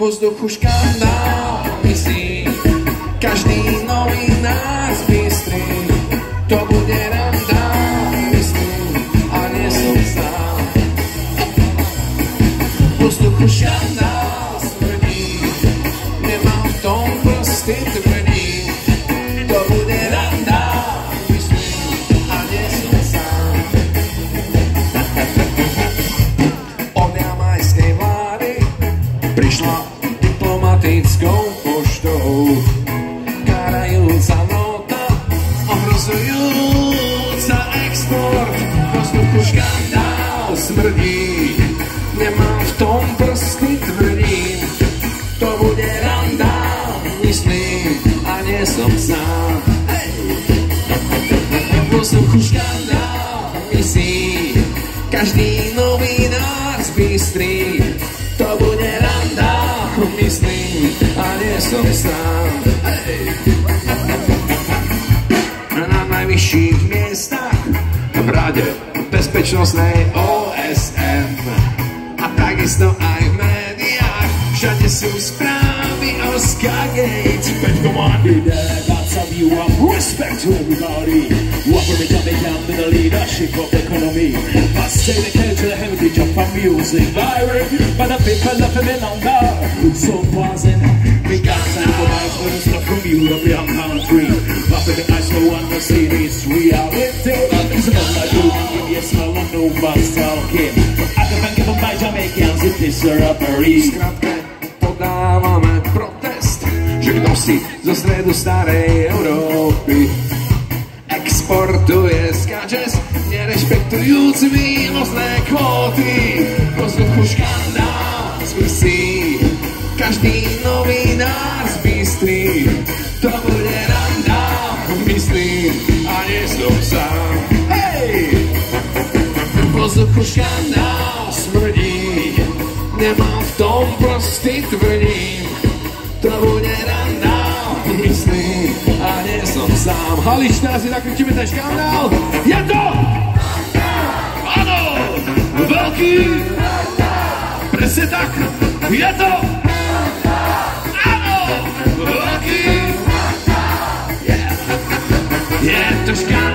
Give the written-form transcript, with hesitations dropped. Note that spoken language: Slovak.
vo vzduchu škandál visí. Každý novinár zbystrí, to bude randa, myslím, a nie som sám. Vo vzduchu škandál smrdí, nemám v tom prsty tvrdí, to bude randa, myslím, a nie som sám. Od jamajskej vlády prišla diplomatickou poštou karajúca nota, ohrozujúca export. Vo vzduchu škandál smrdí, nemám v tom prsty tvrdím, to bude randa, myslím, a nie som sám. Vo vzduchu škandál visí, každý novinár zbystrí, to bude randa, myslím, a nie som sám. Na najvyšších miestach v rade bezpečnostnej OSN a takisto aj v médiách všade sú správy o Skagate. But come on, dude, got some you up. Respect to everybody. What we're becoming under the leadership of the economy. Must say the culture, the heritage of our music. Viral, but the people of the longer. So pausing, we got time for life for the stuff from European country. But the eyes no one will see this reality. It's not like you, yes, no one knows talking. I can thank you for my Jamaicans, it is a robbery. Podávame protest, že kto si zo stredu starej Európy exportuje skačes, nerešpektujúc vývozné kvóty. Vo vzduchu škandál zvisí, každý novinár zbystrí, to bude randa, myslím, a nie som sám. Hej! Vo vzduchu škandál smrdí, nemám v tom prsty tvrdím, to bude randa, myslím, a nie som sám. Halič, teraz si nakričíme ten škandál. Je to! Áno! Veľký! Presne tak! Je to! Áno! Veľký! Je to škandál!